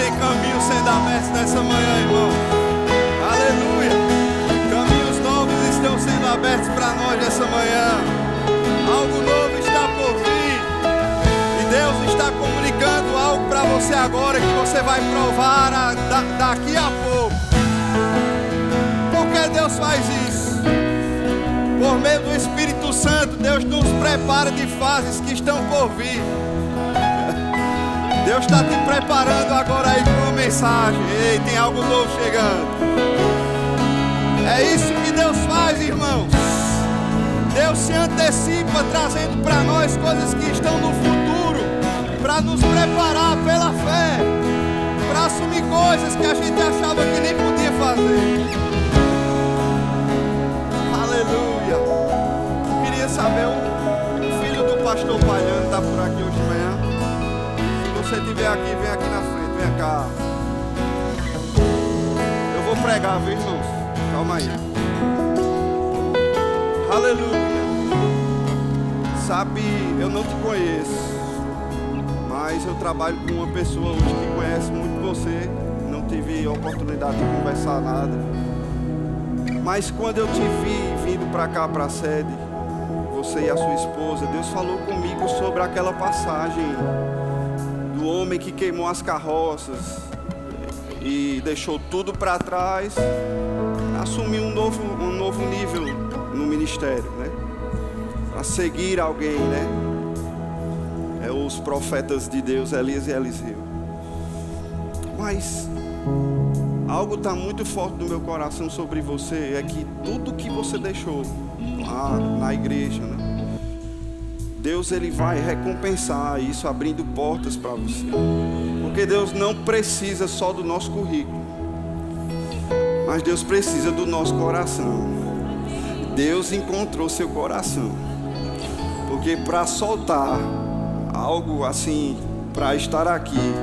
tem caminhos sendo abertos nessa manhã, irmão. Aleluia. Caminhos novos estão sendo abertos para nós nessa manhã. Algo novo está por vir. E Deus está comunicando algo para você agora que você vai provar daqui a pouco. Por que Deus faz isso? Por meio do Espírito Santo, Deus nos prepara de fases que estão por vir. Deus está te preparando agora aí com uma mensagem. Ei, tem algo novo chegando. É isso que Deus faz, irmãos. Deus se antecipa trazendo para nós coisas que estão no futuro, para nos preparar pela fé, para assumir coisas que a gente achava que nem podia fazer. Aleluia. Eu queria saber, o filho do pastor Palhano está por aqui hoje de manhã. Se você estiver aqui, vem aqui na frente, vem cá. Eu vou pregar, viu, irmãos? Calma aí. Aleluia. Sabe, eu não te conheço, mas eu trabalho com uma pessoa hoje que conhece muito você. Não tive oportunidade de conversar nada, mas quando eu te vi vindo para cá, para a sede, você e a sua esposa, Deus falou comigo sobre aquela passagem do homem que queimou as carroças e deixou tudo para trás, assumiu um novo nível no ministério, né? Para seguir alguém, né? É os profetas de Deus, Elias e Eliseu. Mas algo está muito forte no meu coração sobre você, é que tudo que você deixou lá na igreja, né? Deus, Ele vai recompensar isso, abrindo portas para você. Porque Deus não precisa só do nosso currículo, mas Deus precisa do nosso coração. Deus encontrou seu coração. Porque para soltar algo assim, para estar aqui,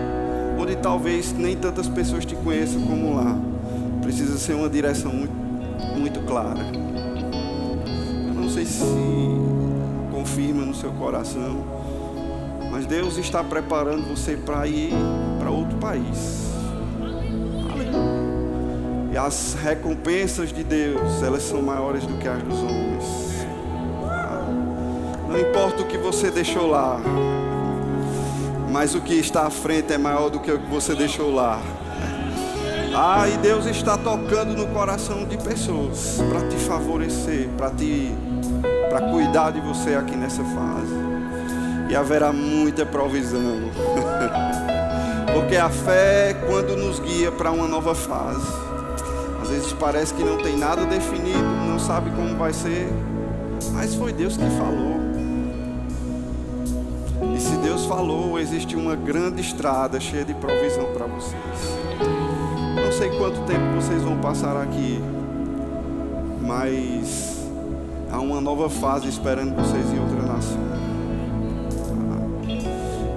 onde talvez nem tantas pessoas te conheçam como lá, precisa ser uma direção muito, muito clara. Eu não sei se confirma no seu coração, mas Deus está preparando você para ir para outro país. Aleluia. E as recompensas de Deus, elas são maiores do que as dos homens. Não importa o que você deixou lá, mas o que está à frente é maior do que o que você deixou lá. E Deus está tocando no coração de pessoas para te favorecer, para cuidar de você aqui nessa fase. E haverá muita provisão. Porque a fé, quando nos guia para uma nova fase, às vezes parece que não tem nada definido, não sabe como vai ser, mas foi Deus que falou. E se Deus falou, existe uma grande estrada cheia de provisão para vocês. Não sei quanto tempo vocês vão passar aqui, mas há uma nova fase esperando vocês em outra nação.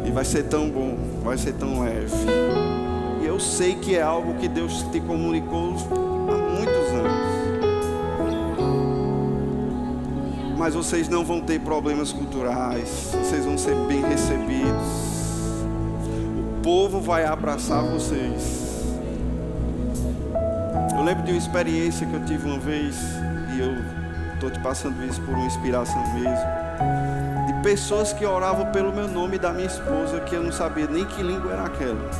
E vai ser tão bom, vai ser tão leve. E eu sei que é algo que Deus te comunicou há muitos anos. Mas vocês não vão ter problemas culturais, vocês vão ser bem recebidos. O povo vai abraçar vocês. Eu lembro de uma experiência que eu tive uma vez, e eu estou te passando isso por uma inspiração mesmo, de pessoas que oravam pelo meu nome e da minha esposa, que eu não sabia nem que língua era aquela.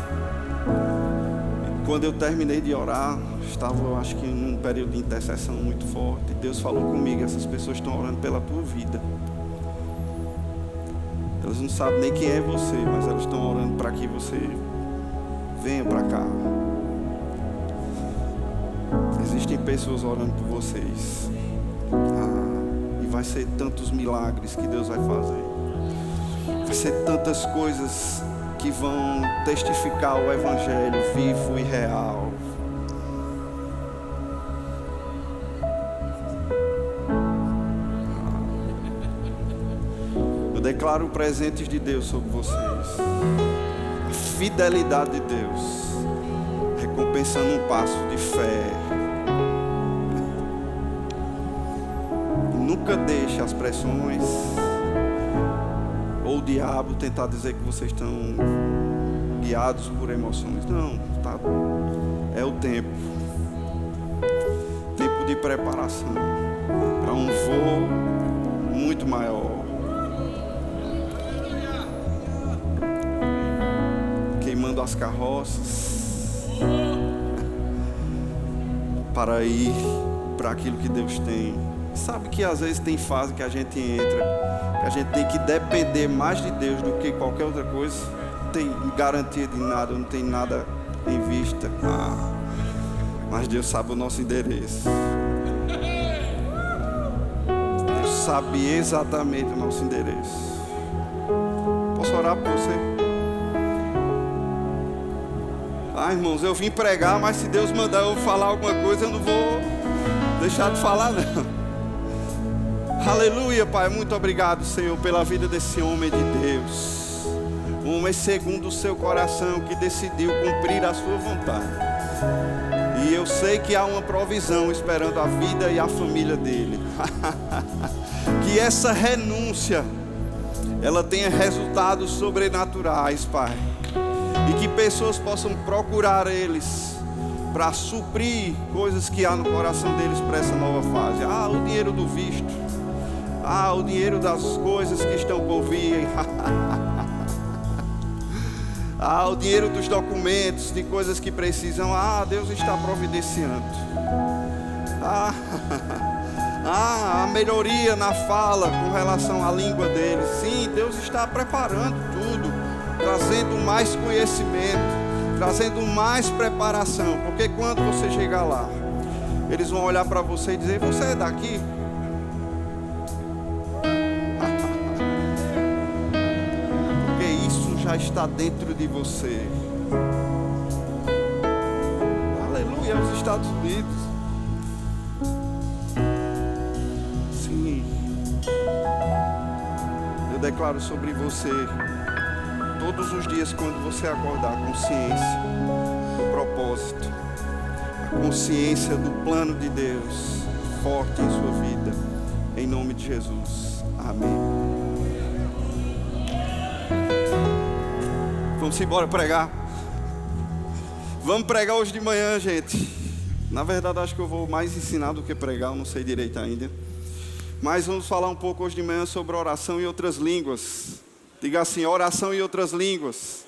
E quando eu terminei de orar, estava, acho que num período de intercessão muito forte, e Deus falou comigo: essas pessoas estão orando pela tua vida. Elas não sabem nem quem é você, mas elas estão orando para que você venha para cá. Existem pessoas orando por vocês. E vai ser tantos milagres que Deus vai fazer. Vai ser tantas coisas que vão testificar o Evangelho vivo e real. Eu declaro presentes de Deus sobre vocês. A fidelidade de Deus, recompensando um passo de fé. Nunca deixe as pressões ou o diabo tentar dizer que vocês estão guiados por emoções. Não, tá, é o tempo de preparação para um voo muito maior. Queimando as carroças para ir para aquilo que Deus tem. Sabe que às vezes tem fase que a gente entra, que a gente tem que depender mais de Deus do que qualquer outra coisa. Não tem garantia de nada, não tem nada em vista. Mas Deus sabe o nosso endereço. Deus sabe exatamente o nosso endereço. Posso orar por você? Irmãos, eu vim pregar, mas se Deus mandar eu falar alguma coisa, eu não vou deixar de falar, não. Aleluia, Pai, muito obrigado, Senhor, pela vida desse homem de Deus. Um homem segundo o seu coração, que decidiu cumprir a sua vontade. E eu sei que há uma provisão esperando a vida e a família dele. Que essa renúncia, ela tenha resultados sobrenaturais, Pai. E que pessoas possam procurar eles para suprir coisas que há no coração deles para essa nova fase. O dinheiro do visto. O dinheiro das coisas que estão por vir. O dinheiro dos documentos, de coisas que precisam. Deus está providenciando. A melhoria na fala com relação à língua deles. Sim, Deus está preparando tudo, trazendo mais conhecimento, trazendo mais preparação. Porque quando você chegar lá, eles vão olhar para você e dizer: você é daqui? Já está dentro de você. Aleluia, os Estados Unidos. Sim. Eu declaro sobre você, todos os dias, quando você acordar, a consciência do propósito, a consciência do plano de Deus forte em sua vida, em nome de Jesus. Amém. Vamos embora pregar. Vamos pregar hoje de manhã, gente. Na verdade, acho que eu vou mais ensinar do que pregar, eu não sei direito ainda. Mas vamos falar um pouco hoje de manhã sobre oração e outras línguas. Diga assim: oração e outras línguas.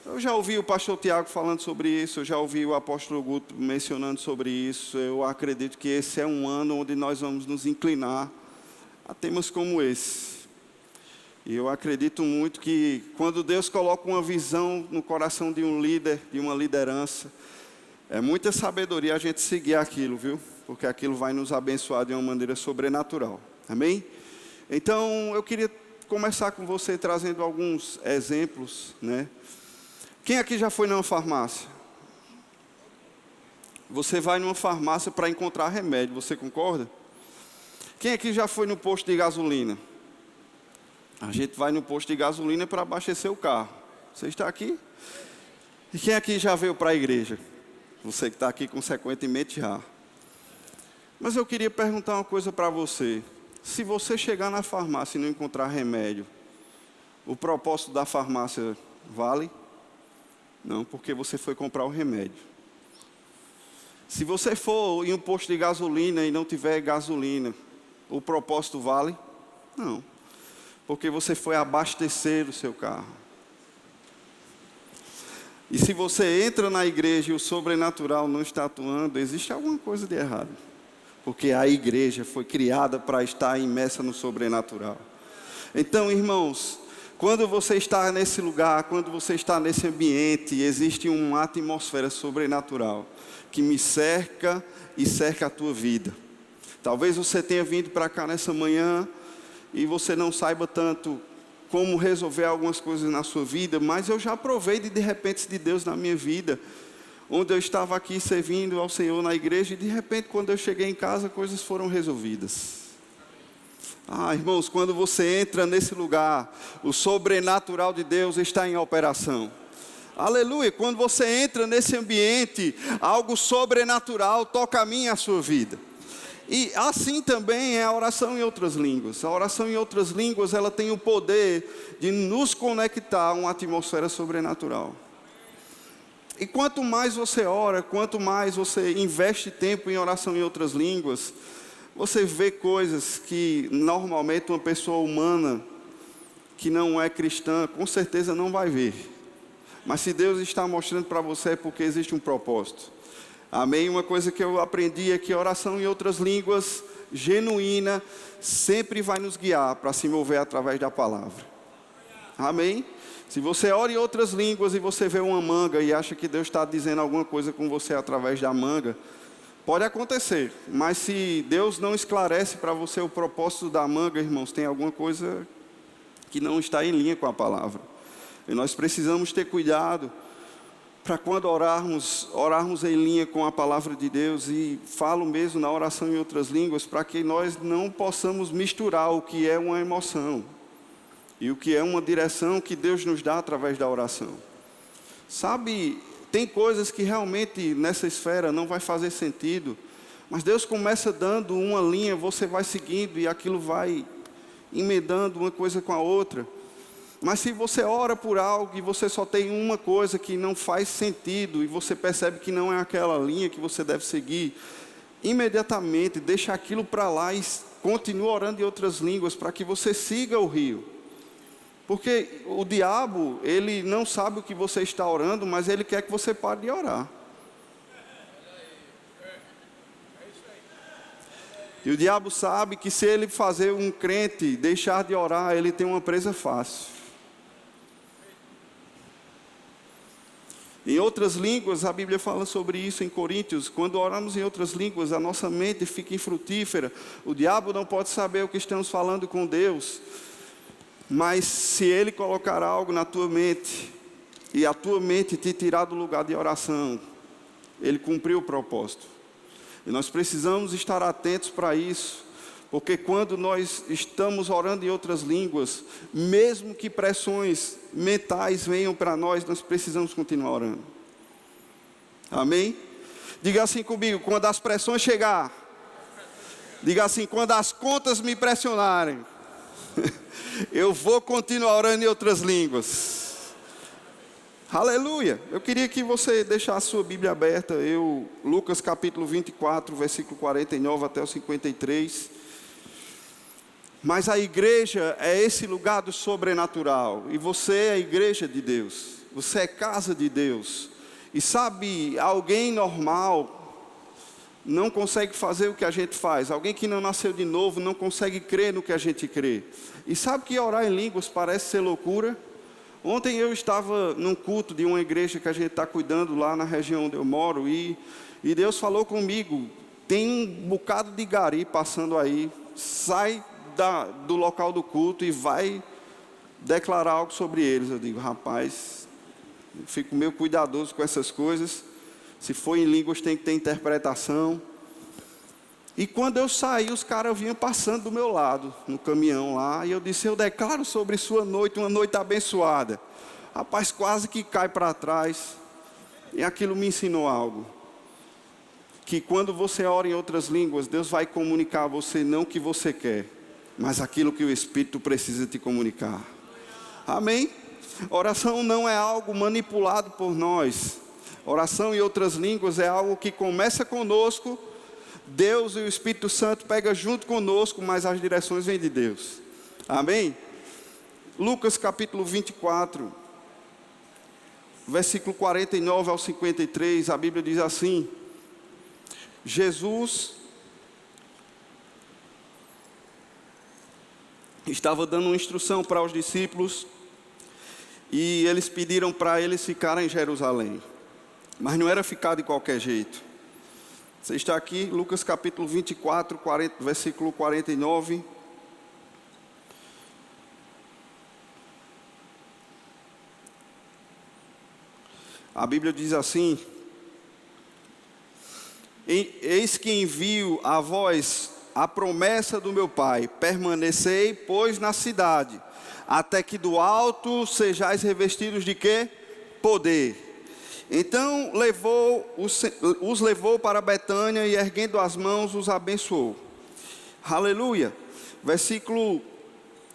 Eu já ouvi o pastor Tiago falando sobre isso, eu já ouvi o apóstolo Guto mencionando sobre isso. Eu acredito que esse é um ano onde nós vamos nos inclinar a temas como esse. E eu acredito muito que quando Deus coloca uma visão no coração de um líder, de uma liderança, é muita sabedoria a gente seguir aquilo, viu? Porque aquilo vai nos abençoar de uma maneira sobrenatural. Amém? Então, eu queria começar com você trazendo alguns exemplos, né? Quem aqui já foi numa farmácia? Você vai numa farmácia para encontrar remédio, você concorda? Quem aqui já foi no posto de gasolina? A gente vai no posto de gasolina para abastecer o carro. Você está aqui? E quem aqui já veio para a igreja? Você que está aqui consequentemente já. Mas eu queria perguntar uma coisa para você. Se você chegar na farmácia e não encontrar remédio, o propósito da farmácia vale? Não, porque você foi comprar o remédio. Se você for em um posto de gasolina e não tiver gasolina, o propósito vale? Não. Porque você foi abastecer o seu carro. E se você entra na igreja e o sobrenatural não está atuando, existe alguma coisa de errado. Porque a igreja foi criada para estar imersa no sobrenatural. Então, irmãos, quando você está nesse lugar, quando você está nesse ambiente, existe uma atmosfera sobrenatural que me cerca e cerca a tua vida. Talvez você tenha vindo para cá nessa manhã e você não saiba tanto como resolver algumas coisas na sua vida, mas eu já provei de repente de Deus na minha vida, onde eu estava aqui servindo ao Senhor na igreja, e de repente quando eu cheguei em casa, coisas foram resolvidas. Irmãos, quando você entra nesse lugar, o sobrenatural de Deus está em operação. Aleluia, quando você entra nesse ambiente, algo sobrenatural toca a minha e a sua vida. E assim também é a oração em outras línguas. A oração em outras línguas, ela tem o poder de nos conectar a uma atmosfera sobrenatural. E quanto mais você ora, quanto mais você investe tempo em oração em outras línguas, você vê coisas que normalmente uma pessoa humana que não é cristã, com certeza não vai ver. Mas se Deus está mostrando para você é porque existe um propósito. Amém? Uma coisa que eu aprendi é que a oração em outras línguas, genuína, sempre vai nos guiar para se mover através da palavra. Amém? Se você ora em outras línguas e você vê uma manga e acha que Deus está dizendo alguma coisa com você através da manga, pode acontecer. Mas se Deus não esclarece para você o propósito da manga, irmãos, tem alguma coisa que não está em linha com a palavra. E nós precisamos ter cuidado para quando orarmos em linha com a palavra de Deus. E falo mesmo na oração em outras línguas, para que nós não possamos misturar o que é uma emoção e o que é uma direção que Deus nos dá através da oração. Sabe, tem coisas que realmente nessa esfera não vai fazer sentido, mas Deus começa dando uma linha, você vai seguindo e aquilo vai emendando uma coisa com a outra. Mas se você ora por algo e você só tem uma coisa que não faz sentido e você percebe que não é aquela linha que você deve seguir, imediatamente deixa aquilo para lá e continua orando em outras línguas para que você siga o rio. Porque o diabo, ele não sabe o que você está orando, mas ele quer que você pare de orar. E o diabo sabe que se ele fazer um crente deixar de orar, ele tem uma presa fácil. Em outras línguas, a Bíblia fala sobre isso em Coríntios. Quando oramos em outras línguas, a nossa mente fica infrutífera. O diabo não pode saber o que estamos falando com Deus. Mas se ele colocar algo na tua mente, e a tua mente te tirar do lugar de oração, ele cumpriu o propósito. E nós precisamos estar atentos para isso, porque quando nós estamos orando em outras línguas, mesmo que pressões mentais venham para nós, nós precisamos continuar orando. Amém? Diga assim comigo, quando as pressões chegar. Diga assim, quando as contas me pressionarem, eu vou continuar orando em outras línguas. Aleluia. Eu queria que você deixasse a sua Bíblia aberta. Lucas capítulo 24, versículo 49 até o 53. Mas a igreja é esse lugar do sobrenatural. E você é a igreja de Deus. Você é casa de Deus. E sabe, alguém normal não consegue fazer o que a gente faz. Alguém que não nasceu de novo não consegue crer no que a gente crê. E sabe que orar em línguas parece ser loucura? Ontem eu estava num culto de uma igreja que a gente está cuidando lá na região onde eu moro. E Deus falou comigo, tem um bocado de gari passando aí. Sai do local do culto e vai declarar algo sobre eles. Eu digo, rapaz, eu fico meio cuidadoso com essas coisas. Se for em línguas tem que ter interpretação. E quando eu saí, os caras vinham passando do meu lado, no caminhão lá. E eu disse, eu declaro sobre sua noite, uma noite abençoada. Rapaz, quase que cai para trás. E aquilo me ensinou algo. Que quando você ora em outras línguas, Deus vai comunicar a você não o que você quer, mas aquilo que o Espírito precisa te comunicar. Amém? Oração não é algo manipulado por nós. Oração em outras línguas é algo que começa conosco. Deus e o Espírito Santo pegam junto conosco, mas as direções vêm de Deus. Amém? Lucas capítulo 24, versículo 49 ao 53, a Bíblia diz assim: Jesus estava dando uma instrução para os discípulos e eles pediram para eles ficarem em Jerusalém, mas não era ficar de qualquer jeito. Você está aqui, Lucas capítulo 24, versículo 49. A Bíblia diz assim: eis que envio a vós a promessa do meu Pai, permanecei, pois, na cidade, até que do alto sejais revestidos de quê? Poder. Então os levou para Betânia e, erguendo as mãos, os abençoou. Aleluia. Versículo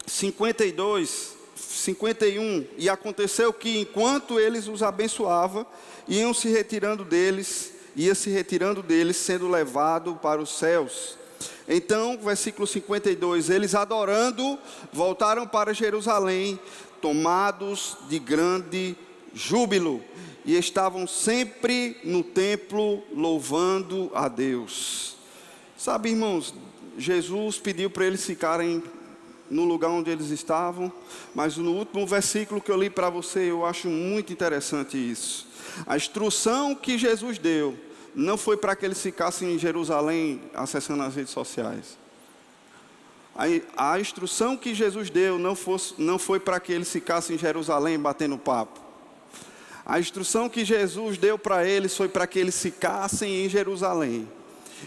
52, 51. E aconteceu que, enquanto eles os abençoavam, ia se retirando deles, sendo levado para os céus. Então, versículo 52, eles adorando, voltaram para Jerusalém, tomados de grande júbilo, e estavam sempre no templo louvando a Deus. Sabe, irmãos, Jesus pediu para eles ficarem no lugar onde eles estavam, mas no último versículo que eu li para você, eu acho muito interessante isso. A instrução que Jesus deu não foi para que eles ficassem em Jerusalém acessando as redes sociais. A instrução que Jesus deu não foi para que eles ficassem em Jerusalém batendo papo. A instrução que Jesus deu para eles foi para que eles ficassem em Jerusalém.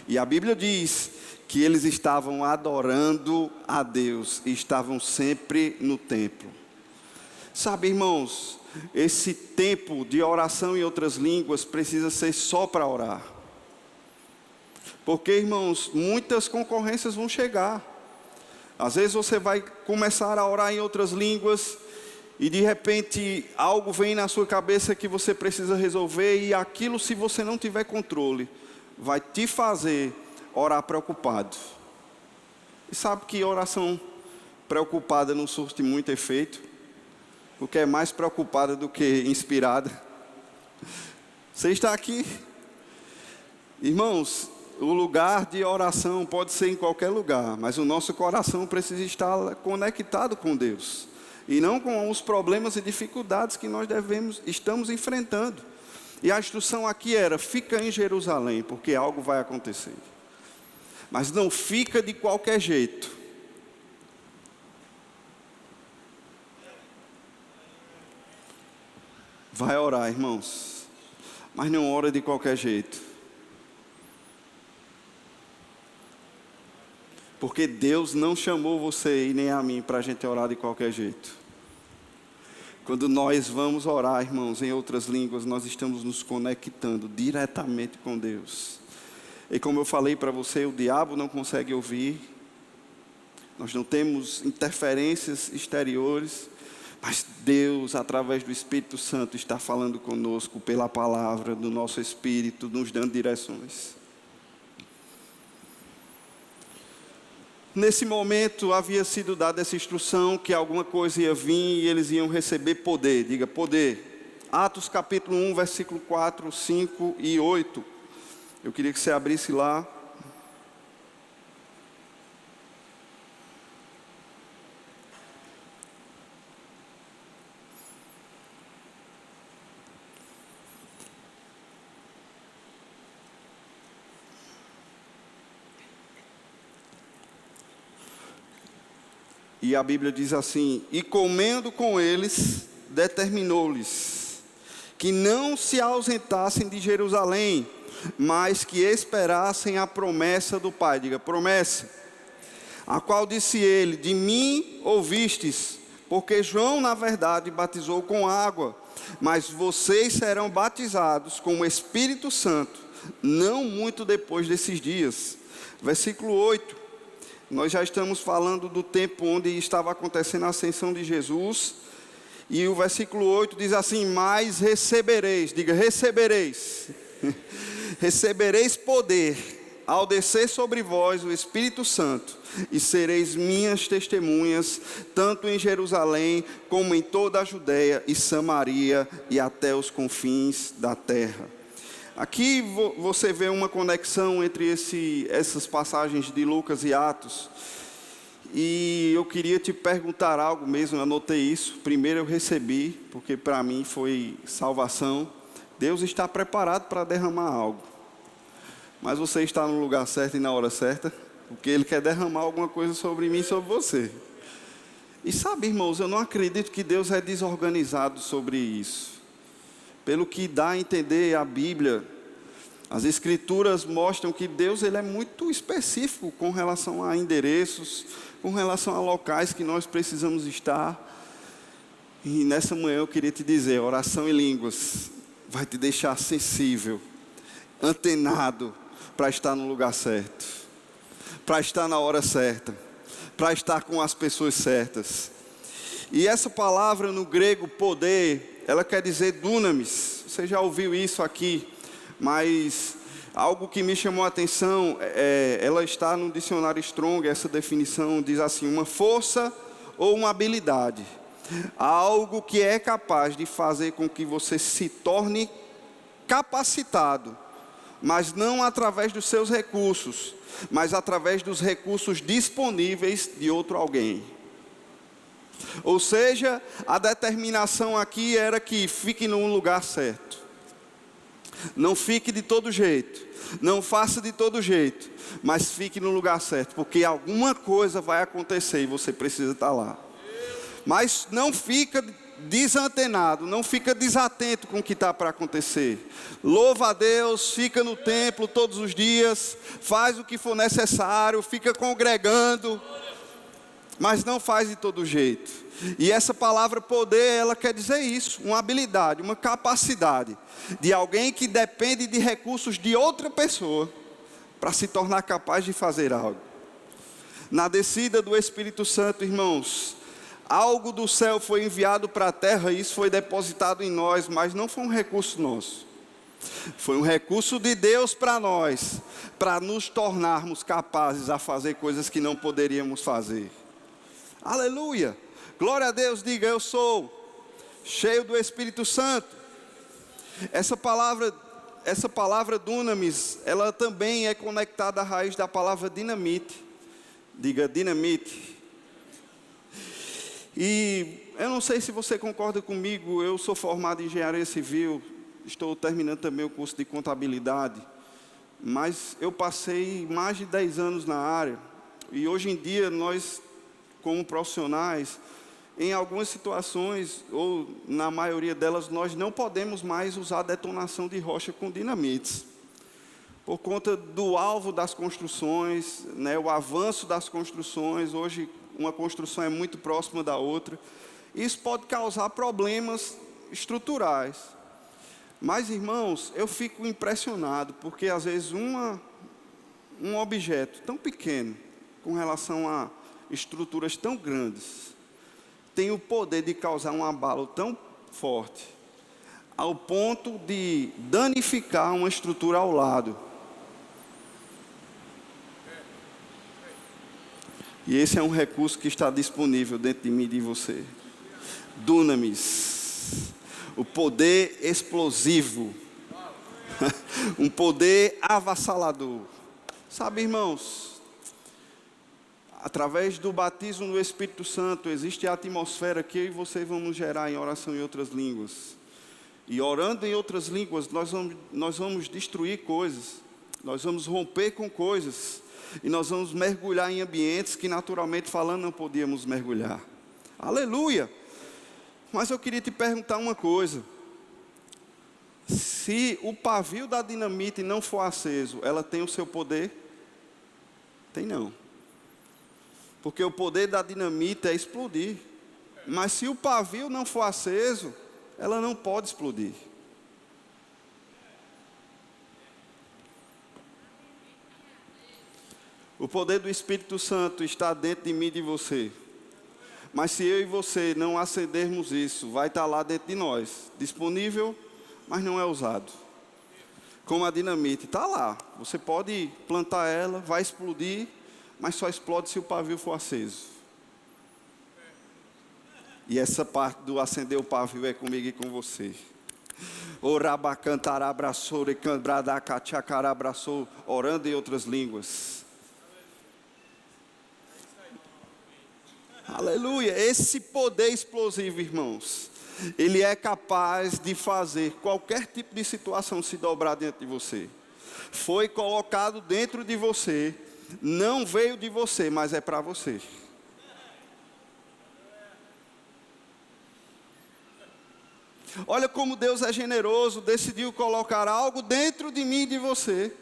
E a Bíblia diz que eles estavam adorando a Deus e estavam sempre no templo. Sabe, irmãos, esse tempo de oração em outras línguas precisa ser só para orar. Porque, irmãos, muitas concorrências vão chegar. Às vezes você vai começar a orar em outras línguas e de repente algo vem na sua cabeça que você precisa resolver, e aquilo, se você não tiver controle, vai te fazer orar preocupado. E sabe que oração preocupada não surte muito efeito, porque é mais preocupada do que inspirada. Você está aqui? Irmãos, o lugar de oração pode ser em qualquer lugar, mas o nosso coração precisa estar conectado com Deus, e não com os problemas e dificuldades que nós estamos enfrentando. E a instrução aqui era: fica em Jerusalém, porque algo vai acontecer. Mas não fica de qualquer jeito. Vai orar, irmãos, mas não ora de qualquer jeito. Porque Deus não chamou você e nem a mim para a gente orar de qualquer jeito. Quando nós vamos orar, irmãos, em outras línguas, nós estamos nos conectando diretamente com Deus. E como eu falei para você, o diabo não consegue ouvir. Nós não temos interferências exteriores. Mas Deus, através do Espírito Santo, está falando conosco pela palavra do nosso Espírito, nos dando direções. Nesse momento havia sido dada essa instrução que alguma coisa ia vir e eles iam receber poder. Diga, poder. Atos capítulo 1, versículo 4, 5 e 8. Eu queria que você abrisse lá. E a Bíblia diz assim: e comendo com eles, determinou-lhes que não se ausentassem de Jerusalém, mas que esperassem a promessa do Pai. Diga, promessa. A qual disse ele: de mim ouvistes, porque João na verdade batizou com água, mas vocês serão batizados com o Espírito Santo, não muito depois desses dias. Versículo 8. Nós já estamos falando do tempo onde estava acontecendo a ascensão de Jesus. E o versículo 8 diz assim: mas recebereis, diga recebereis, recebereis poder ao descer sobre vós o Espírito Santo, e sereis minhas testemunhas, tanto em Jerusalém, como em toda a Judeia e Samaria, e até os confins da terra. Aqui você vê uma conexão entre essas passagens de Lucas e Atos. E eu queria te perguntar algo mesmo, eu anotei isso. Primeiro eu recebi, porque para mim foi salvação. Deus está preparado para derramar algo. Mas você está no lugar certo e na hora certa, porque Ele quer derramar alguma coisa sobre mim e sobre você. E sabe, irmãos, eu não acredito que Deus é desorganizado sobre isso. Pelo que dá a entender a Bíblia, as Escrituras mostram que Deus ele é muito específico com relação a endereços, com relação a locais que nós precisamos estar. E nessa manhã eu queria te dizer, oração em línguas vai te deixar sensível, antenado, para estar no lugar certo, para estar na hora certa, para estar com as pessoas certas. E essa palavra no grego, poder, ela quer dizer dunamis. Você já ouviu isso aqui, mas algo que me chamou a atenção, ela está no dicionário Strong, essa definição diz assim: uma força ou uma habilidade, algo que é capaz de fazer com que você se torne capacitado, mas não através dos seus recursos, mas através dos recursos disponíveis de outro alguém. Ou seja, a determinação aqui era que fique no lugar certo. Não fique de todo jeito, não faça de todo jeito, mas fique no lugar certo, porque alguma coisa vai acontecer e você precisa estar lá. Mas não fica desantenado, não fica desatento com o que está para acontecer. Louva a Deus, fica no templo todos os dias, faz o que for necessário, fica congregando, mas não faz de todo jeito. E essa palavra poder, ela quer dizer isso, uma habilidade, uma capacidade de alguém que depende de recursos de outra pessoa para se tornar capaz de fazer algo. Na descida do Espírito Santo, irmãos, algo do céu foi enviado para a terra e isso foi depositado em nós, mas não foi um recurso nosso. Foi um recurso de Deus para nós, para nos tornarmos capazes a fazer coisas que não poderíamos fazer. Aleluia! Glória a Deus, diga: eu sou cheio do Espírito Santo. Essa palavra dunamis, ela também é conectada à raiz da palavra dinamite. Diga: dinamite. E eu não sei se você concorda comigo, eu sou formado em engenharia civil, estou terminando também o curso de contabilidade, mas eu passei mais de 10 anos na área, e hoje em dia nós, como profissionais, em algumas situações, ou na maioria delas, nós não podemos mais usar detonação de rocha com dinamites, por conta do alvo das construções, né, o avanço das construções. Hoje uma construção é muito próxima da outra, isso pode causar problemas estruturais. Mas, irmãos, eu fico impressionado, porque às vezes um objeto tão pequeno, com relação a estruturas tão grandes, tem o poder de causar um abalo tão forte, ao ponto de danificar uma estrutura ao lado. E esse é um recurso que está disponível dentro de mim e de você. Dunamis, o poder explosivo, um poder avassalador. Sabe, irmãos, através do batismo no Espírito Santo, existe a atmosfera que eu e você vamos gerar em oração em outras línguas. E orando em outras línguas, nós vamos destruir coisas, nós vamos romper com coisas, e nós vamos mergulhar em ambientes que, naturalmente falando, não podíamos mergulhar. Aleluia! Mas eu queria te perguntar uma coisa: se o pavio da dinamite não for aceso, ela tem o seu poder? Tem não. Porque o poder da dinamite é explodir. Mas se o pavio não for aceso, ela não pode explodir. O poder do Espírito Santo está dentro de mim e de você. Mas se eu e você não acendermos isso, vai estar lá dentro de nós, disponível, mas não é usado. Como a dinamite, está lá. Você pode plantar ela, vai explodir, mas só explode se o pavio for aceso. E essa parte do acender o pavio é comigo e com você. Orando em outras línguas. Aleluia, esse poder explosivo, irmãos, ele é capaz de fazer qualquer tipo de situação se dobrar dentro de você. Foi colocado dentro de você, não veio de você, mas é para você. Olha como Deus é generoso, decidiu colocar algo dentro de mim e de você,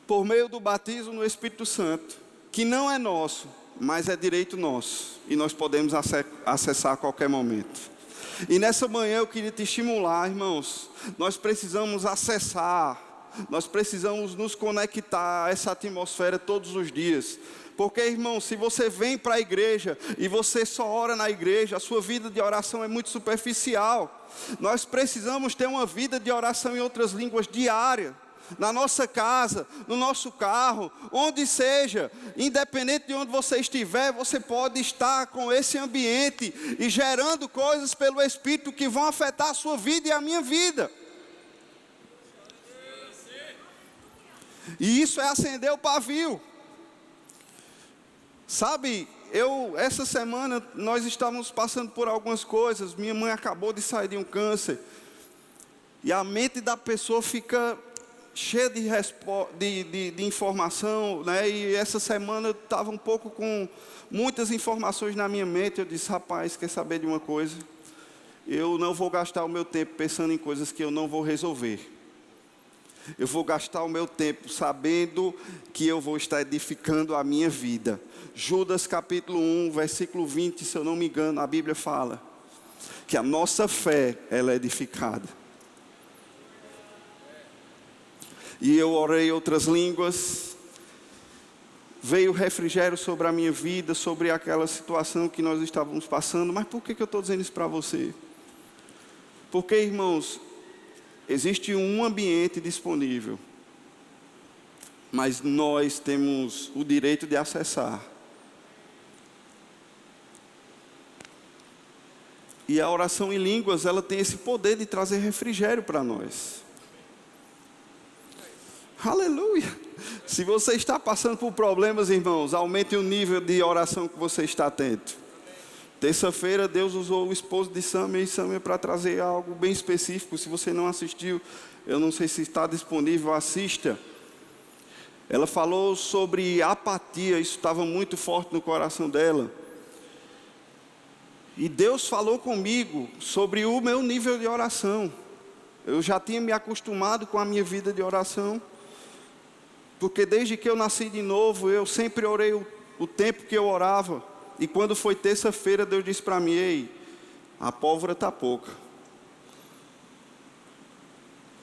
por meio do batismo no Espírito Santo, que não é nosso, mas é direito nosso, e nós podemos acessar a qualquer momento. E nessa manhã eu queria te estimular, irmãos. Nós precisamos acessar, nós precisamos nos conectar a essa atmosfera todos os dias. Porque, irmão, se você vem para a igreja e você só ora na igreja, a sua vida de oração é muito superficial. Nós precisamos ter uma vida de oração em outras línguas diária. Na nossa casa, no nosso carro, onde seja, independente de onde você estiver, você pode estar com esse ambiente e gerando coisas pelo Espírito que vão afetar a sua vida e a minha vida. E isso é acender o pavio. Sabe, essa semana nós estávamos passando por algumas coisas. Minha mãe acabou de sair de um câncer. E a mente da pessoa fica cheia de informação, né? E essa semana eu estava um pouco com muitas informações na minha mente. Eu disse, rapaz, quer saber de uma coisa? Eu não vou gastar o meu tempo pensando em coisas que eu não vou resolver. Eu vou gastar o meu tempo sabendo que eu vou estar edificando a minha vida. Judas capítulo 1, versículo 20, se eu não me engano, a Bíblia fala que a nossa fé, ela é edificada. E eu orei outras línguas, veio refrigério sobre a minha vida, sobre aquela situação que nós estávamos passando. Mas por que eu estou dizendo isso para você? Porque, irmãos, existe um ambiente disponível, mas nós temos o direito de acessar. E a oração em línguas, ela tem esse poder de trazer refrigério para nós. Aleluia! Se você está passando por problemas, irmãos, aumente o nível de oração que você está tendo. Terça-feira, Deus usou o esposo de Samia para trazer algo bem específico. Se você não assistiu, eu não sei se está disponível, assista. Ela falou sobre apatia, isso estava muito forte no coração dela. E Deus falou comigo sobre o meu nível de oração. Eu já tinha me acostumado com a minha vida de oração. Porque desde que eu nasci de novo, eu sempre orei o tempo que eu orava. E quando foi terça-feira, Deus disse para mim, ei, a pólvora está pouca.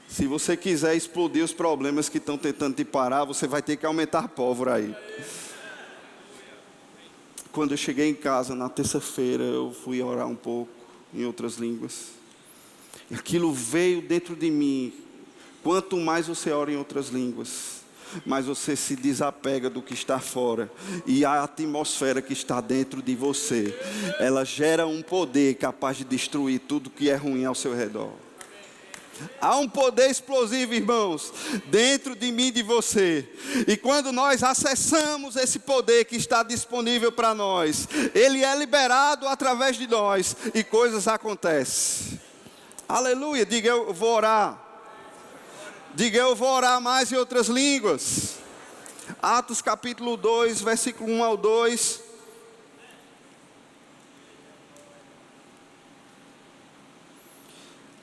Se você quiser explodir os problemas que estão tentando te parar, você vai ter que aumentar a pólvora aí. Quando eu cheguei em casa na terça-feira, eu fui orar um pouco em outras línguas. E aquilo veio dentro de mim. Quanto mais você ora em outras línguas, mas você se desapega do que está fora. E a atmosfera que está dentro de você, ela gera um poder capaz de destruir tudo que é ruim ao seu redor. Há um poder explosivo, irmãos, dentro de mim e de você. E quando nós acessamos esse poder que está disponível para nós, ele é liberado através de nós e coisas acontecem. Aleluia, diga eu vou orar. Diga eu vou orar mais em outras línguas. Atos capítulo 2, versículo 1 ao 2.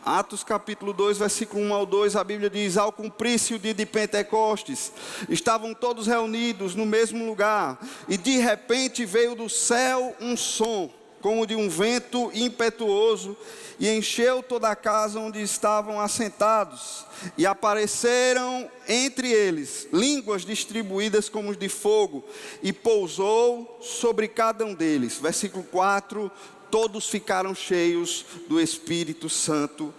Atos capítulo 2, versículo 1 ao 2, a Bíblia diz, ao cumprir-se o dia de Pentecostes, estavam todos reunidos no mesmo lugar, e de repente veio do céu um som, como de um vento impetuoso, e encheu toda a casa onde estavam assentados, e apareceram entre eles línguas distribuídas como de fogo, e pousou sobre cada um deles. Versículo 4, todos ficaram cheios do Espírito Santo,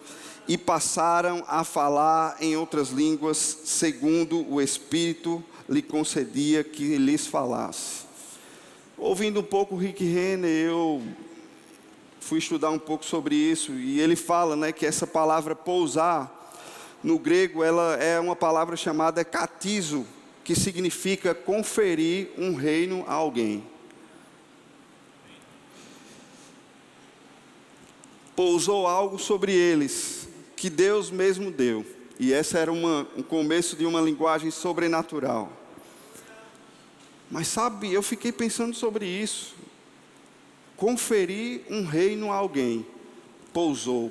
e passaram a falar em outras línguas, segundo o Espírito lhe concedia que lhes falasse. Ouvindo um pouco o Rick Renner, eu fui estudar um pouco sobre isso, e ele fala, né, que essa palavra pousar, no grego, ela é uma palavra chamada katizo, que significa conferir um reino a alguém. Pousou algo sobre eles, que Deus mesmo deu, e essa era um começo de uma linguagem sobrenatural. Mas sabe, eu fiquei pensando sobre isso. Conferir um reino a alguém. Pousou.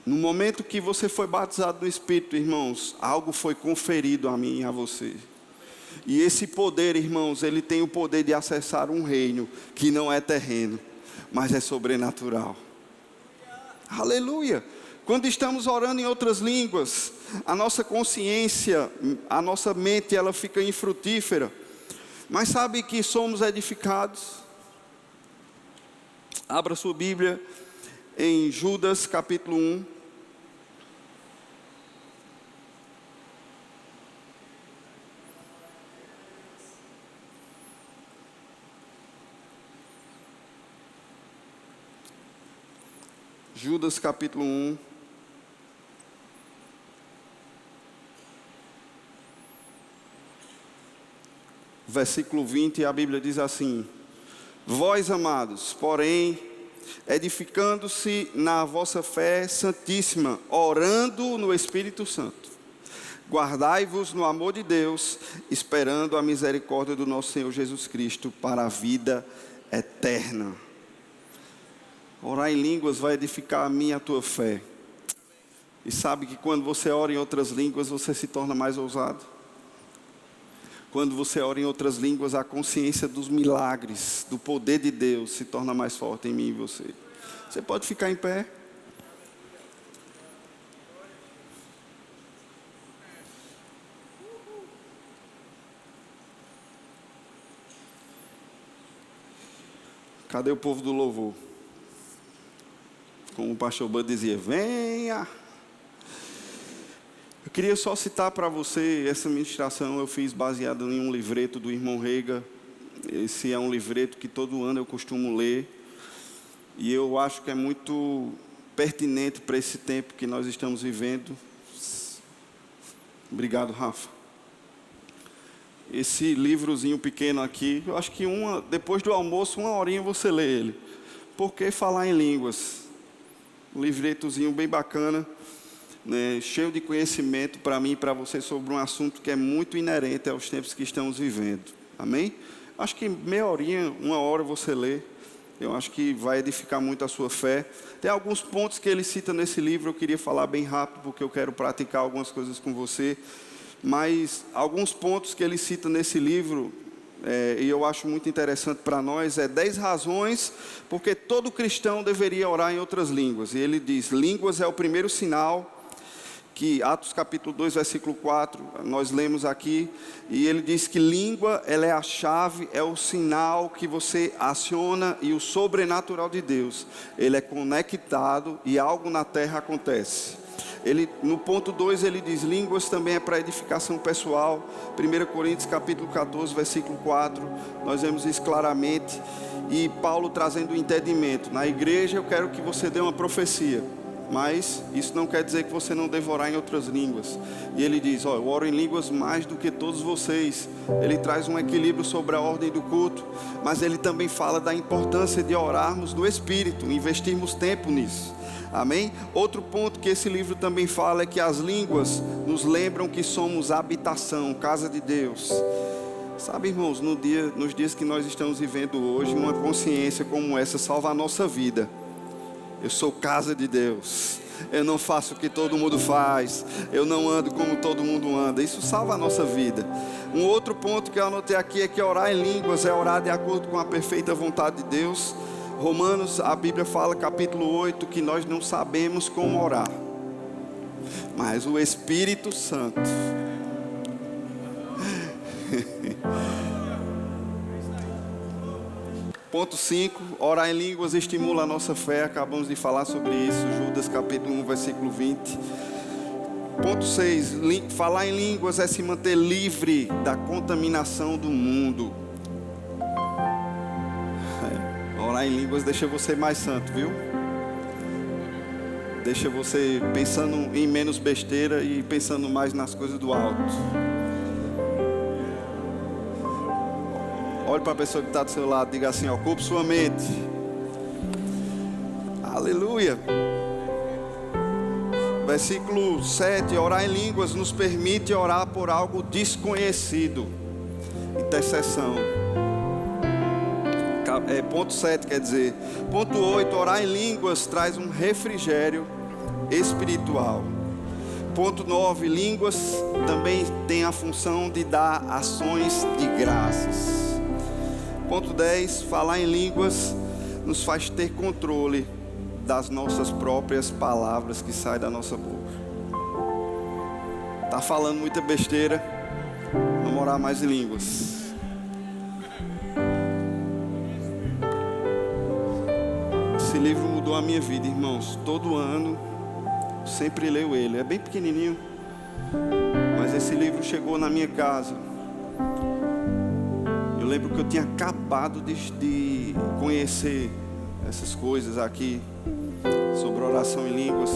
No momento que você foi batizado no Espírito, irmãos, algo foi conferido a mim e a você. E esse poder, irmãos, ele tem o poder de acessar um reino que não é terreno. mas é sobrenatural. Aleluia! Quando estamos orando em outras línguas, a nossa consciência, a nossa mente, ela fica infrutífera. Mas sabe que somos edificados? Abra sua Bíblia em Judas capítulo 1. Judas capítulo 1. Versículo 20, a Bíblia diz assim: vós, amados, porém, edificando-se na vossa fé santíssima, orando no Espírito Santo, guardai-vos no amor de Deus, esperando a misericórdia do nosso Senhor Jesus Cristo para a vida eterna. Orar em línguas vai edificar a minha e a tua fé. E sabe que quando você ora em outras línguas, você se torna mais ousado. Quando você ora em outras línguas, a consciência dos milagres, do poder de Deus se torna mais forte em mim e em você. Você pode ficar em pé. Cadê o povo do louvor? Como o pastor Bud dizia, venha. Eu queria só citar para você, essa ministração eu fiz baseado em um livreto do irmão Rega. Esse é um livreto que todo ano eu costumo ler. E eu acho que é muito pertinente para esse tempo que nós estamos vivendo. Obrigado, Rafa. Esse livrozinho pequeno aqui, eu acho que depois do almoço, 1 horinha você lê ele. Por que falar em línguas? Um livretozinho bem bacana, né, cheio de conhecimento para mim e para você sobre um assunto que é muito inerente aos tempos que estamos vivendo. Amém? Acho que meia horinha, 1 hora você lê. Eu acho que vai edificar muito a sua fé. Tem alguns pontos que ele cita nesse livro, eu queria falar bem rápido, porque eu quero praticar algumas coisas com você. Mas alguns pontos que ele cita nesse livro, e eu acho muito interessante para nós, 10 razões porque todo cristão deveria orar em outras línguas. E ele diz, línguas é o primeiro sinal, que Atos capítulo 2, versículo 4, nós lemos aqui, e ele diz que língua, ela é a chave, é o sinal que você aciona, e o sobrenatural de Deus, ele é conectado e algo na terra acontece. No ponto 2 ele diz, línguas também é para edificação pessoal. 1 Coríntios capítulo 14, versículo 4, nós vemos isso claramente. E Paulo trazendo o entendimento. Na igreja eu quero que você dê uma profecia, mas isso não quer dizer que você não deve orar em outras línguas. E ele diz, eu oro em línguas mais do que todos vocês. Ele traz um equilíbrio sobre a ordem do culto, mas ele também fala da importância de orarmos no Espírito, investirmos tempo nisso. Amém? Outro ponto que esse livro também fala é que as línguas nos lembram que somos habitação, casa de Deus. Sabe, irmãos, nos dias que nós estamos vivendo hoje, uma consciência como essa salva a nossa vida. Eu sou casa de Deus. Eu não faço o que todo mundo faz. Eu não ando como todo mundo anda. Isso salva a nossa vida. Um outro ponto que eu anotei aqui é que orar em línguas é orar de acordo com a perfeita vontade de Deus. Romanos, a Bíblia fala, capítulo 8, que nós não sabemos como orar, mas o Espírito Santo. Ponto 5, orar em línguas estimula a nossa fé. Acabamos de falar sobre isso, Judas capítulo 1, versículo 20. Ponto 6, falar em línguas é se manter livre da contaminação do mundo. Orar em línguas deixa você mais santo, viu? Deixa você pensando em menos besteira e pensando mais nas coisas do alto. Olhe para a pessoa que está do seu lado, diga assim, ocupe sua mente. Aleluia. Versículo 7, orar em línguas nos permite orar por algo desconhecido. Intercessão. Ponto 7 quer dizer. Ponto 8, orar em línguas traz um refrigério espiritual. Ponto 9, línguas também tem a função de dar ações de graças. Ponto 10, falar em línguas nos faz ter controle das nossas próprias palavras que saem da nossa boca. Tá falando muita besteira, vamos orar mais em línguas. Esse livro mudou a minha vida, irmãos. Todo ano, sempre leio ele. É bem pequenininho, mas esse livro chegou na minha casa. Eu lembro que eu tinha acabado de conhecer essas coisas aqui sobre oração em línguas.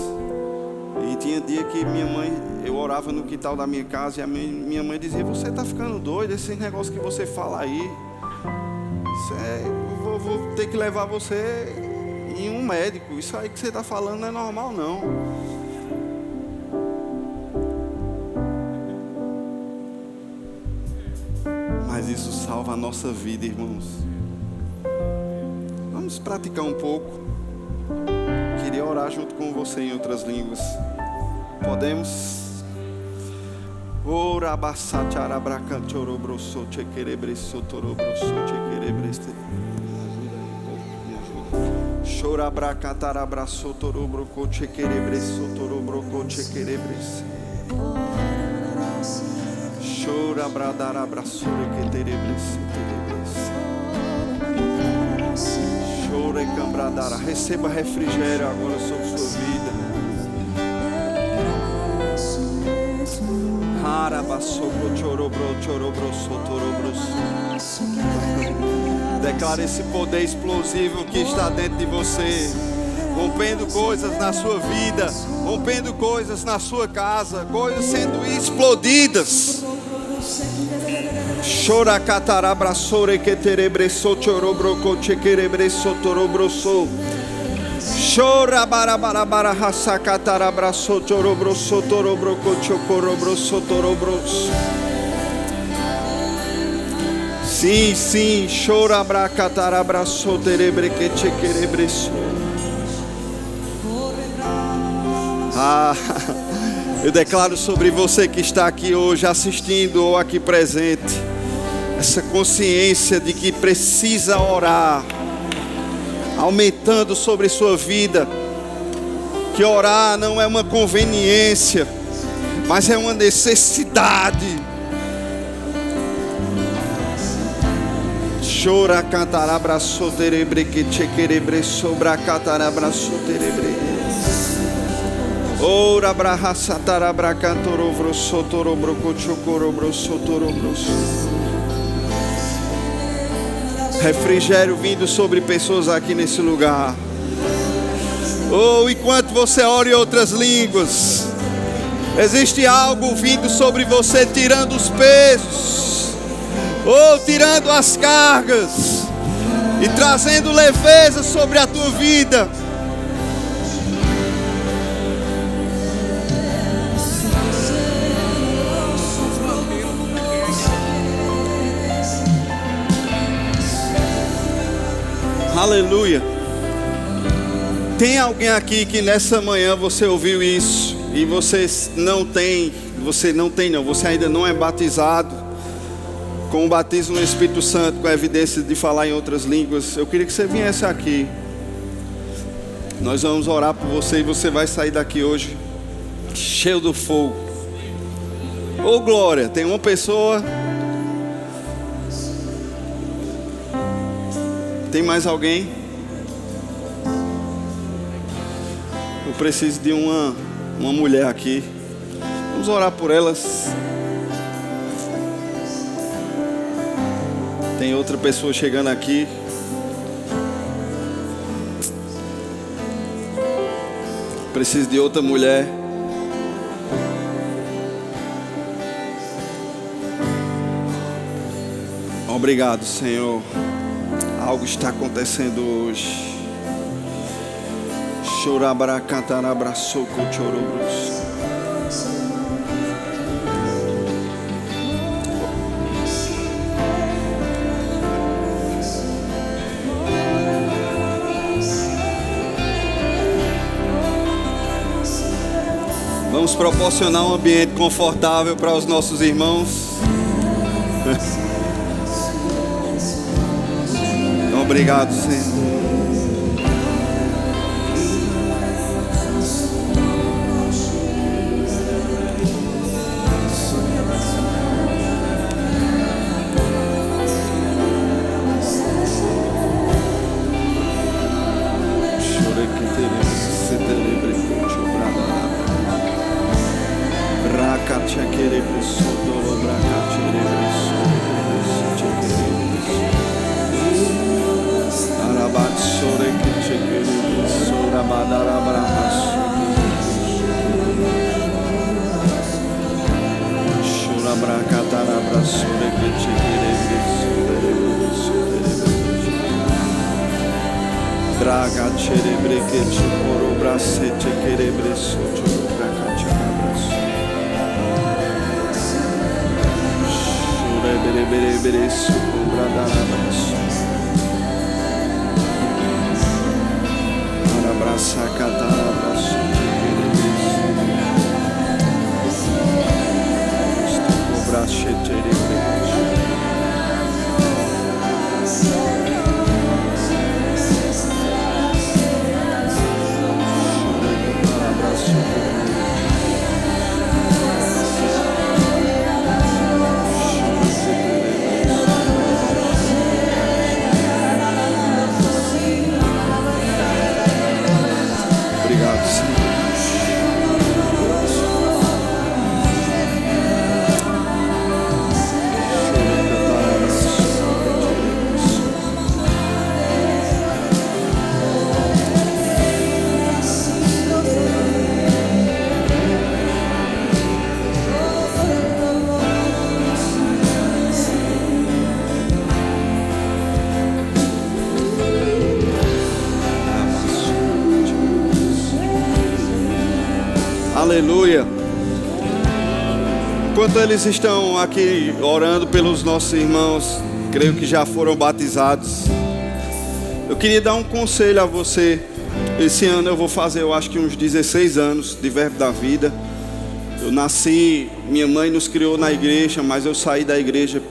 E tinha dia que minha mãe, eu orava no quintal da minha casa e a minha mãe dizia: você está ficando doido, esse negócio que você fala aí, eu vou ter que levar você em um médico, isso aí que você está falando não é normal não. Mas isso salva a nossa vida, irmãos. Vamos praticar um pouco. Queria orar junto com você em outras línguas. Podemos? Ora basate arabracan chorobroso chequerebreso torobroso chequerebreste. Chora bracatarabraço torobroco chequerebreso torobroco chequerebreste. Chora bradarabraço chequerebrese terebrese. Chora e cambradara. Receba refrigério agora sobre sua vida. Declara esse poder explosivo que está dentro de você, rompendo coisas na sua vida, rompendo coisas na sua casa, coisas sendo explodidas. Chora catarabraçore que terebreço chorobroco chequerebreço torobroso. Chora barabarabara hasacatarabraço torobroso torobroco chocorobroso torobroso. Sim, sim, chora bracatarabraço terebreque chequerebreço. Eu declaro sobre você que está aqui hoje assistindo ou aqui presente, essa consciência de que precisa orar, aumentando sobre sua vida, que orar não é uma conveniência, mas é uma necessidade. Chora catarabraço terebreque chequerebre sobra catarabraço terebre. Ora braha satarabra cantorovro sotorobroco chocorobro sotorobroso. Refrigério vindo sobre pessoas aqui nesse lugar. Enquanto você ora em outras línguas, existe algo vindo sobre você, tirando os pesos, tirando as cargas e trazendo leveza sobre a tua vida. Aleluia. Tem alguém aqui que nessa manhã você ouviu isso e você ainda não é batizado com o batismo no Espírito Santo, com a evidência de falar em outras línguas? Eu queria que você viesse aqui. Nós vamos orar por você e você vai sair daqui hoje cheio do fogo. Glória, tem uma pessoa. Tem mais alguém? Eu preciso de uma mulher aqui. Vamos orar por elas. Tem outra pessoa chegando aqui. Preciso de outra mulher. Obrigado, Senhor. Algo está acontecendo hoje. Chorabara cantarabra soco chorobros. Vamos proporcionar um ambiente confortável para os nossos irmãos. Obrigado, Senhor. Draga cerebre que te coro bracete querebre soto braca chabraço. Chure bere bere suco bradarabraço. Arabraça catarabraço querebre. Estou bracete querebre. Obrigado, Senhor. Aleluia. Enquanto eles estão aqui orando pelos nossos irmãos, creio que já foram batizados, eu queria dar um conselho a você. Esse ano eu vou fazer, eu acho que uns 16 anos de Verbo da Vida. Eu nasci, minha mãe nos criou na igreja, mas eu saí da igreja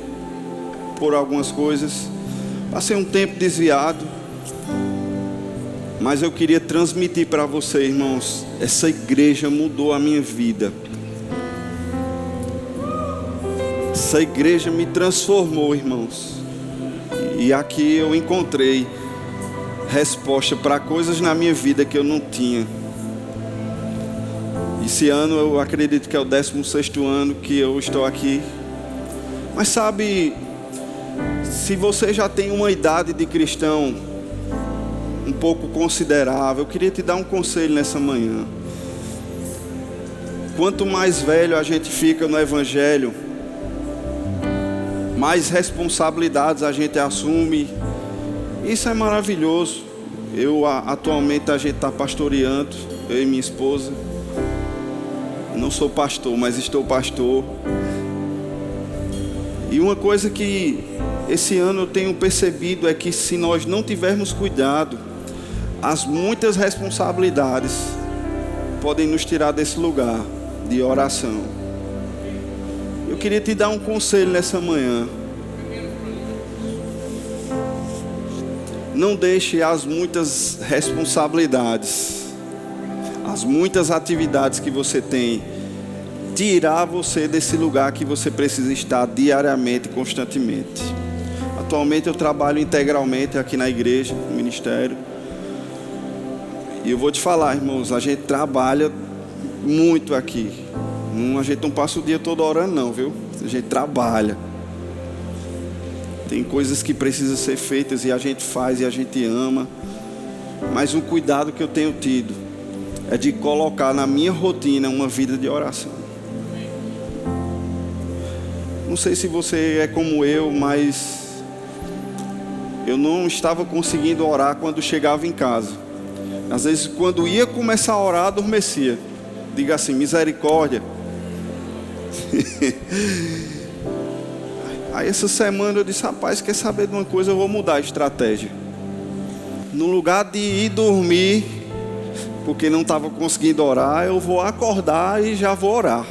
por algumas coisas. Passei um tempo desviado. Mas eu queria transmitir para você, irmãos, essa igreja mudou a minha vida. Essa igreja me transformou, irmãos. E aqui eu encontrei resposta para coisas na minha vida que eu não tinha. Esse ano eu acredito que é o 16º ano que eu estou aqui. Mas sabe, se você já tem uma idade de cristão um pouco considerável, eu queria te dar um conselho nessa manhã. Quanto mais velho a gente fica no Evangelho, mais responsabilidades a gente assume. Isso é maravilhoso. Atualmente a gente está pastoreando, eu e minha esposa. Não sou pastor, mas estou pastor. E uma coisa que esse ano eu tenho percebido é que se nós não tivermos cuidado, as muitas responsabilidades podem nos tirar desse lugar de oração. Eu queria te dar um conselho nessa manhã. Não deixe as muitas responsabilidades, as muitas atividades que você tem, tirar você desse lugar que você precisa estar diariamente, constantemente. Atualmente eu trabalho integralmente aqui na igreja, no ministério. E eu vou te falar, irmãos, a gente trabalha muito aqui. A gente não passa o dia todo orando não, viu? A gente trabalha. Tem coisas que precisam ser feitas e a gente faz e a gente ama. Mas um cuidado que eu tenho tido é de colocar na minha rotina uma vida de oração. Não sei se você é como eu, mas eu não estava conseguindo orar quando chegava em casa. Às vezes quando ia começar a orar, adormecia. Diga assim, misericórdia. Aí essa semana eu disse, rapaz, quer saber de uma coisa? Eu vou mudar a estratégia. No lugar de ir dormir, porque não estava conseguindo orar, eu vou acordar e já vou orar.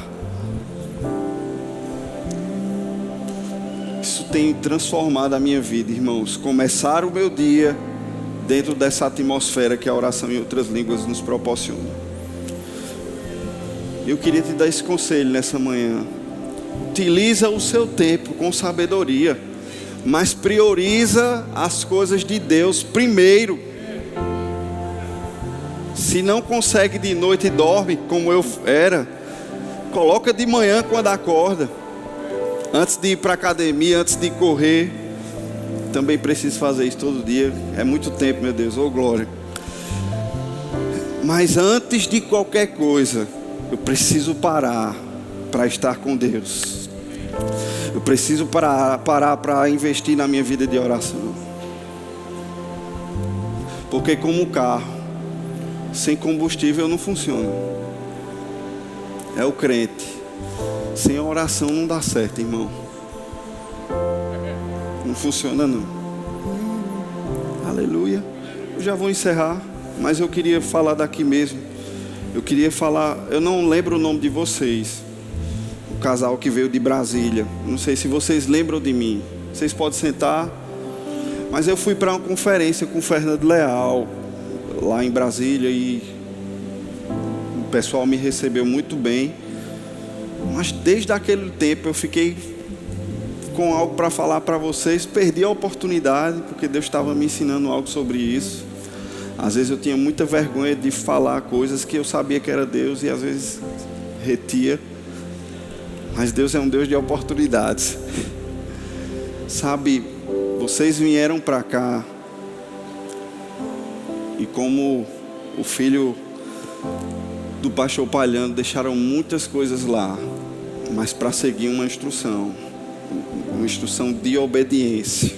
Isso tem transformado a minha vida, irmãos. Começar o meu dia dentro dessa atmosfera que a oração em outras línguas nos proporciona. Eu queria te dar esse conselho nessa manhã. Utiliza o seu tempo com sabedoria, mas prioriza as coisas de Deus primeiro. Se não consegue de noite, dorme como eu era. Coloca de manhã quando acorda. Antes de ir para a academia, antes de correr. Também preciso fazer isso todo dia. É muito tempo, meu Deus, ô glória. Mas antes de qualquer coisa, eu preciso parar para estar com Deus. Eu preciso parar para investir na minha vida de oração. Porque como o carro, sem combustível não funciona. É o crente. Sem oração não dá certo, irmão. Não funciona não. Aleluia. Eu já vou encerrar, mas eu queria falar daqui mesmo. Eu queria falar, eu não lembro o nome de vocês. O casal que veio de Brasília. Não sei se vocês lembram de mim. Vocês podem sentar. Mas eu fui para uma conferência com o Fernando Leal, lá em Brasília, e o pessoal me recebeu muito bem. Mas desde aquele tempo eu fiquei com algo para falar para vocês. Perdi a oportunidade, porque Deus estava me ensinando algo sobre isso. Às vezes eu tinha muita vergonha de falar coisas que eu sabia que era Deus e às vezes retia. Mas Deus é um Deus de oportunidades. Sabe, vocês vieram para cá e como o filho do pastor Palhano, deixaram muitas coisas lá, mas para seguir uma instrução de obediência.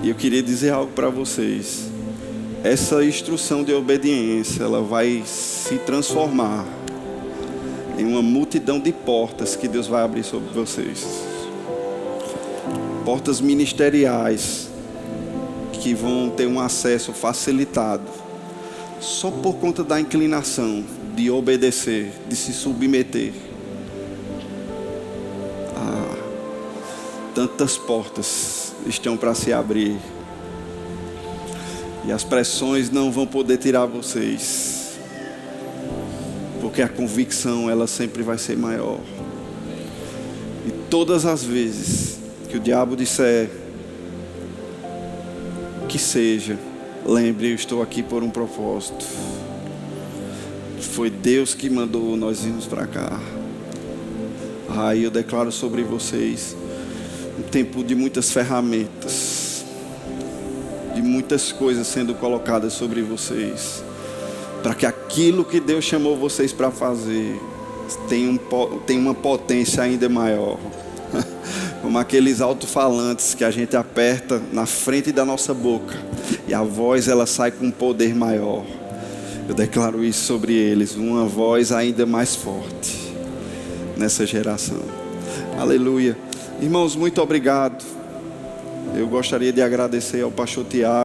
E eu queria dizer algo para vocês. Essa instrução de obediência, ela vai se transformar em uma multidão de portas que Deus vai abrir sobre vocês. Portas ministeriais que vão ter um acesso facilitado só por conta da inclinação de obedecer, de se submeter. Tantas portas estão para se abrir e as pressões não vão poder tirar vocês, porque a convicção ela sempre vai ser maior. E todas as vezes que o diabo disser que seja, lembre, eu estou aqui por um propósito. Foi Deus que mandou nós irmos para cá. Eu declaro sobre vocês um tempo de muitas ferramentas, de muitas coisas sendo colocadas sobre vocês, para que aquilo que Deus chamou vocês para fazer tenha uma potência ainda maior. Como aqueles alto-falantes que a gente aperta na frente da nossa boca e a voz ela sai com um poder maior. Eu declaro isso sobre eles, uma voz ainda mais forte nessa geração. Aleluia. Irmãos, muito obrigado. Eu gostaria de agradecer ao pastor Tiago.